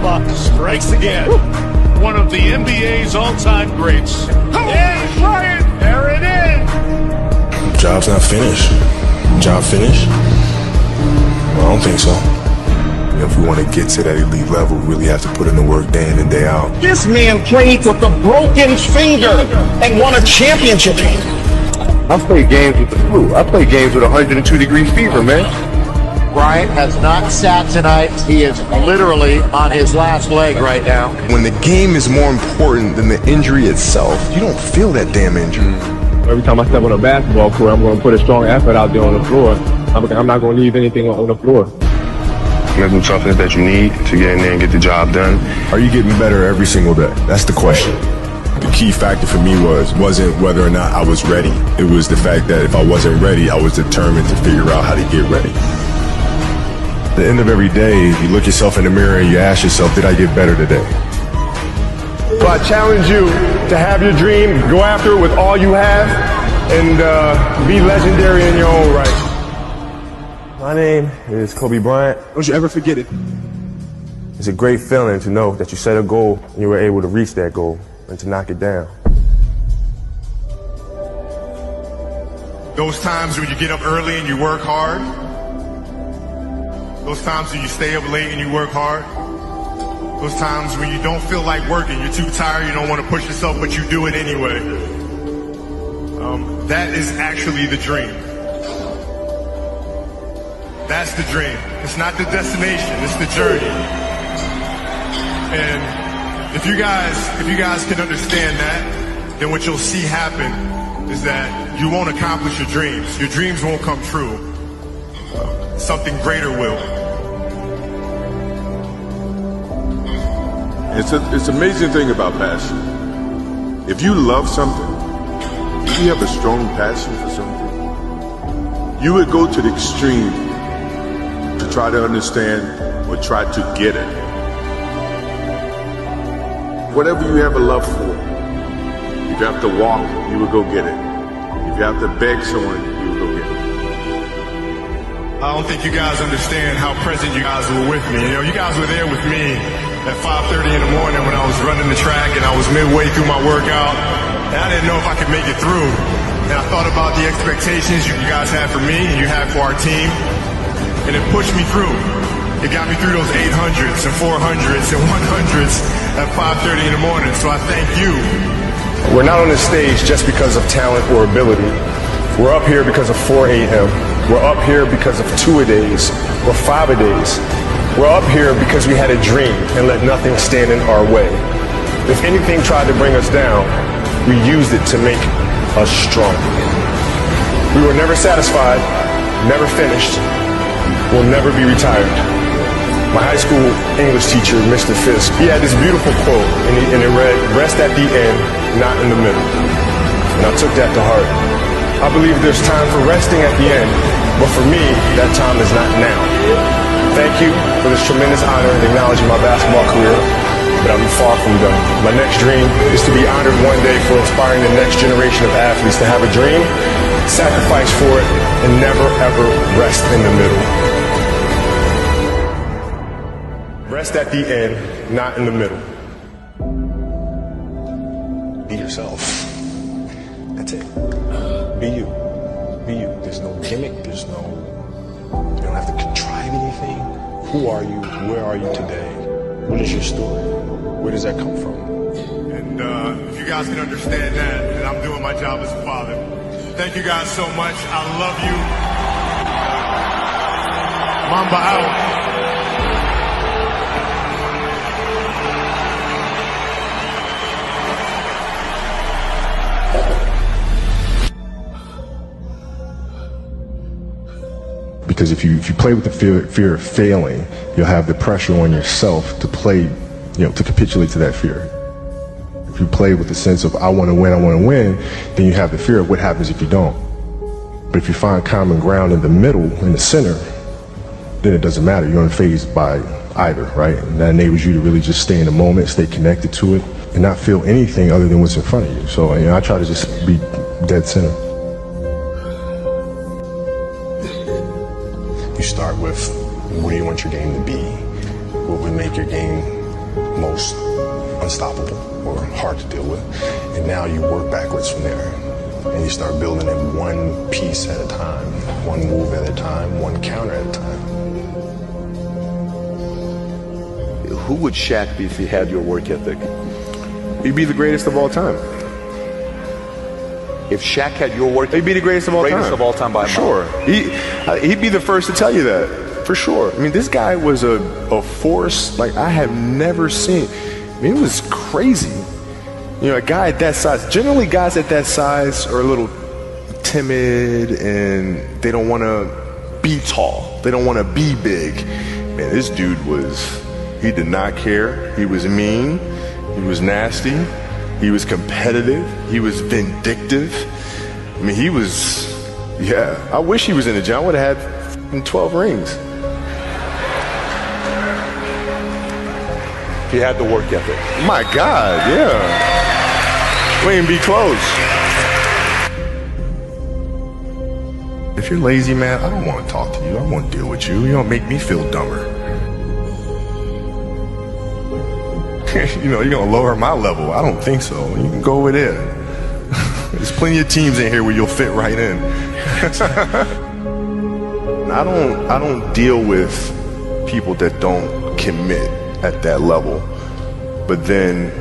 Mamba strikes again. One of the NBA's all-time greats. And Bryant, there it is. Job's not finished. Job finished? Well, I don't think so. If we want to get to that elite level, we really have to put in the work day in and day out. This man played with a broken finger and won a championship. I play games with the flu. I play games with 102-degree fever, man. Bryant has not sat tonight. He is literally on his last leg right now. When the game is more important than the injury itself, you don't feel that damn injury. Every time I step on a basketball court, I'm going to put a strong effort out there on the floor. I'm not going to leave anything on the floor. Mental toughness that you need to get in there and get the job done. Are you getting better every single day? That's the question. The key factor for me wasn't whether or not I was ready. It was the fact that if I wasn't ready, I was determined to figure out how to get ready. At the end of every day, you look yourself in the mirror and you ask yourself, did I get better today? So I challenge you to have your dream, go after it with all you have, and be legendary in your own right. My name is Kobe Bryant. Don't you ever forget it. It's a great feeling to know that you set a goal and you were able to reach that goal and to knock it down. Those times when you get up early and you work hard. Those times when you stay up late and you work hard. Those times when you don't feel like working, you're too tired, you don't want to push yourself, but you do it anyway. That is actually the dream. That's the dream. It's not the destination, it's the journey. And if you guys can understand that, then what you'll see happen is that you won't accomplish your dreams. Your dreams won't come true. Something greater will. It's an amazing thing about passion. If you love something, if you have a strong passion for something, you would go to the extreme to try to understand or try to get it. Whatever you have a love for, if you have to walk, you would go get it. If you have to beg someone, you would go get it. I don't think you guys understand how present you guys were with me. You know, you guys were there with me at 5:30 in the morning when I was running the track and I was midway through my workout. And I didn't know if I could make it through. And I thought about the expectations you guys had for me and you had for our team. And it pushed me through. It got me through those 800s and 400s and 100s at 5:30 in the morning. So I thank you. We're not on this stage just because of talent or ability. We're up here because of 4 a.m. We're up here because of 2-a-days or 5-a-days. We're up here because we had a dream and let nothing stand in our way. If anything tried to bring us down, we used it to make us strong. We were never satisfied, never finished, will never be retired. My high school English teacher, Mr. Fisk, he had this beautiful quote, and it read, "Rest at the end, not in the middle." And I took that to heart. I believe there's time for resting at the end, but for me, that time is not now. Thank you for this tremendous honor of acknowledging my basketball career, but I'm far from done. My next dream is to be honored one day for inspiring the next generation of athletes to have a dream, sacrifice for it, and never ever rest in the middle. Rest at the end, not in the middle. Be yourself. That's it. Be you. Be you. There's no gimmick. You don't have to contrive anything. Who are you? Where are you today? What is your story? Where does that come from? And if you guys can understand that, then I'm doing my job as a father. Thank you guys so much. I love you. Mamba out. Because if you play with the fear of failing, you'll have the pressure on yourself to play, to capitulate to that fear. If you play with the sense of I want to win, then you have the fear of what happens if you don't. But if you find common ground in the middle, in the center, then it doesn't matter. You're unfazed by either, right? And that enables you to really just stay in the moment, stay connected to it, and not feel anything other than what's in front of you. So I try to just be dead center. You start with what do you want your game to be? What would make your game most unstoppable or hard to deal with. And now you work backwards from there. And you start building it one piece at a time, one move at a time, one counter at a time. Who would Shaq be if he had your work ethic? He'd be the greatest of all time. If Shaq had your work He'd be the greatest of all time. Greatest of all time by a mile. Sure. He'd be the first to tell you that, for sure. I mean, this guy was a force like I have never seen. I mean, it was crazy. You know, a guy at that size, generally guys at that size are a little timid and they don't want to be tall. They don't want to be big. Man, this dude he did not care. He was mean. He was nasty. He was competitive. He was vindictive. I mean, I wish he was in the gym. I would have had 12 rings. If he had the work ethic. My God, yeah. We ain't be close. If you're lazy, man, I don't want to talk to you. I don't want to deal with you. You don't make me feel dumber. You know, you're going to lower my level. I don't think so. You can go over there. There's plenty of teams in here where you'll fit right in. I don't deal with people that don't commit at that level. But then